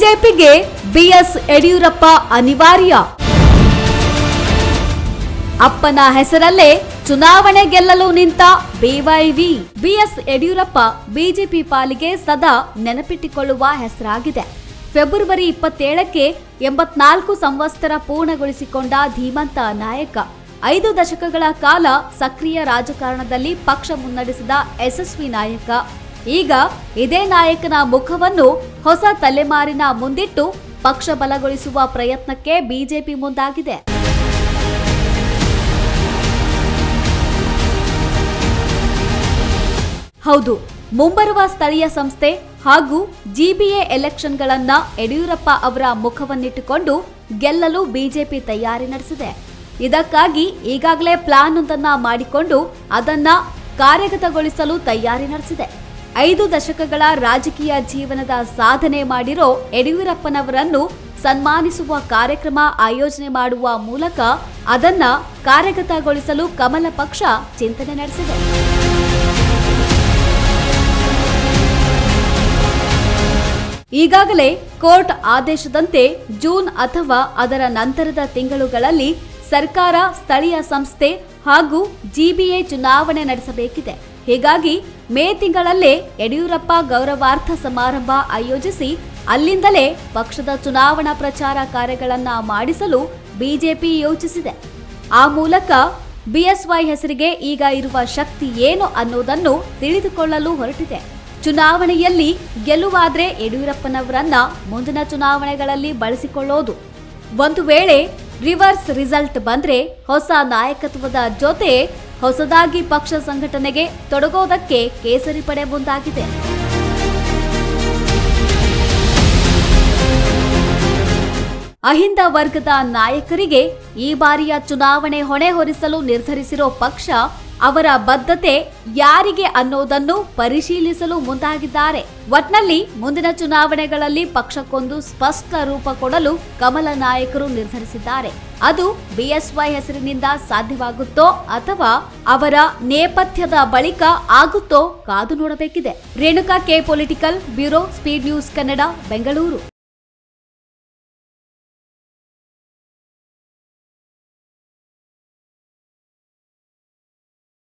ಬಿಜೆಪಿಗೆ ಬಿಎಸ್ ಯಡಿಯೂರಪ್ಪ ಅನಿವಾರ್ಯ. ಅಪ್ಪನ ಹೆಸರಲ್ಲೇ ಚುನಾವಣೆ ಗೆಲ್ಲಲು ನಿಂತ ಬಿವೈವಿ. ಬಿಎಸ್ ಯಡಿಯೂರಪ್ಪ ಬಿಜೆಪಿ ಪಾಲಿಗೆ ಸದಾ ನೆನಪಿಟ್ಟುಕೊಳ್ಳುವ ಹೆಸರಾಗಿದೆ. ಫೆಬ್ರವರಿ 27ಕ್ಕೆ 84 ಸಂವತ್ಸರ ಪೂರ್ಣಗೊಳಿಸಿಕೊಂಡ ಧೀಮಂತ ನಾಯಕ. 5 ದಶಕಗಳ ಕಾಲ ಸಕ್ರಿಯ ರಾಜಕಾರಣದಲ್ಲಿ ಪಕ್ಷ ಮುನ್ನಡೆಸಿದ ಯಶಸ್ವಿ ನಾಯಕ. ಈಗ ಇದೇ ನಾಯಕನ ಮುಖವನ್ನು ಹೊಸ ತಲೆಮಾರಿನ ಮುಂದಿಟ್ಟು ಪಕ್ಷ ಬಲಗೊಳಿಸುವ ಪ್ರಯತ್ನಕ್ಕೆ ಬಿಜೆಪಿ ಮುಂದಾಗಿದೆ. ಹೌದು, ಮುಂಬರುವ ಸ್ಥಳೀಯ ಸಂಸ್ಥೆ ಹಾಗೂ ಜಿಬಿಎ ಎಲೆಕ್ಷನ್ಗಳನ್ನ ಯಡಿಯೂರಪ್ಪ ಅವರ ಮುಖವನ್ನಿಟ್ಟುಕೊಂಡು ಗೆಲ್ಲಲು ಬಿಜೆಪಿ ತಯಾರಿ ನಡೆಸಿದೆ. ಇದಕ್ಕಾಗಿ ಈಗಾಗಲೇ ಪ್ಲಾನ್ ಒಂದನ್ನ ಮಾಡಿಕೊಂಡು ಅದನ್ನ ಕಾರ್ಯಗತಗೊಳಿಸಲು ತಯಾರಿ ನಡೆಸಿದೆ. 5 ದಶಕಗಳ ರಾಜಕೀಯ ಜೀವನದ ಸಾಧನೆ ಮಾಡಿರೋ ಯಡಿಯೂರಪ್ಪನವರನ್ನು ಸನ್ಮಾನಿಸುವ ಕಾರ್ಯಕ್ರಮ ಆಯೋಜನೆ ಮಾಡುವ ಮೂಲಕ ಅದನ್ನ ಕಾರ್ಯಗತಗೊಳಿಸಲು ಕಮಲ ಪಕ್ಷ ಚಿಂತನೆ ನಡೆಸಿದೆ. ಈಗಾಗಲೇ ಕೋರ್ಟ್ ಆದೇಶದಂತೆ ಜೂನ್ ಅಥವಾ ಅದರ ನಂತರದ ತಿಂಗಳುಗಳಲ್ಲಿ ಸರ್ಕಾರ ಸ್ಥಳೀಯ ಸಂಸ್ಥೆ ಹಾಗೂ ಜಿಬಿಎ ಚುನಾವಣೆ ನಡೆಸಬೇಕಿದೆ. ಹೀಗಾಗಿ ಮೇ ತಿಂಗಳಲ್ಲೇ ಯಡಿಯೂರಪ್ಪ ಗೌರವಾರ್ಥ ಸಮಾರಂಭ ಆಯೋಜಿಸಿ ಅಲ್ಲಿಂದಲೇ ಪಕ್ಷದ ಚುನಾವಣಾ ಪ್ರಚಾರ ಕಾರ್ಯಗಳನ್ನ ಮಾಡಿಸಲು ಬಿಜೆಪಿ ಯೋಚಿಸಿದೆ. ಆ ಮೂಲಕ ಬಿಎಸ್ವೈ ಹೆಸರಿಗೆ ಈಗ ಇರುವ ಶಕ್ತಿ ಏನು ಅನ್ನೋದನ್ನು ತಿಳಿದುಕೊಳ್ಳಲು ಹೊರಟಿದೆ. ಚುನಾವಣೆಯಲ್ಲಿ ಗೆಲುವಾದ್ರೆ ಯಡಿಯೂರಪ್ಪನವರನ್ನ ಮುಂದಿನ ಚುನಾವಣೆಗಳಲ್ಲಿ ಬಳಸಿಕೊಳ್ಳೋದು. ಒಂದು ವೇಳೆ ರಿವರ್ಸ್ ರಿಸಲ್ಟ್ ಬಂದ್ರೆ ಹೊಸ ನಾಯಕತ್ವದ ಜೊತೆ ಹೊಸದಾಗಿ ಪಕ್ಷ ಸಂಘಟನೆಗೆ ತೊಡಗೋದಕ್ಕೆ ಕೇಸರಿ ಪಡೆ ಮುಂದಾಗಿದೆ. ಅಹಿಂದ ವರ್ಗದ ನಾಯಕರಿಗೆ ಈ ಬಾರಿಯ ಚುನಾವಣೆ ಹೊಣೆ ಹೊರಿಸಲು ನಿರ್ಧರಿಸಿರೋ ಪಕ್ಷ ಅವರ ಬದ್ಧತೆ ಯಾರಿಗೆ ಅನ್ನೋದನ್ನು ಪರಿಶೀಲಿಸಲು ಮುಂದಾಗಿದ್ದಾರೆ. ಒಟ್ನಲ್ಲಿ ಮುಂದಿನ ಚುನಾವಣೆಗಳಲ್ಲಿ ಪಕ್ಷಕ್ಕೊಂದು ಸ್ಪಷ್ಟ ರೂಪ ಕೊಡಲು ಕಮಲ ನಾಯಕರು ನಿರ್ಧರಿಸಿದ್ದಾರೆ. ಅದು ಬಿಎಸ್ವೈ ಹೆಸರಿನಿಂದ ಸಾಧ್ಯವಾಗುತ್ತೋ ಅಥವಾ ಅವರ ನೇಪಥ್ಯದ ಬಳಿಕ ಆಗುತ್ತೋ ಕಾದು ನೋಡಬೇಕಿದೆ. Renuka K, political bureau, speed news Kannada, Bengaluru.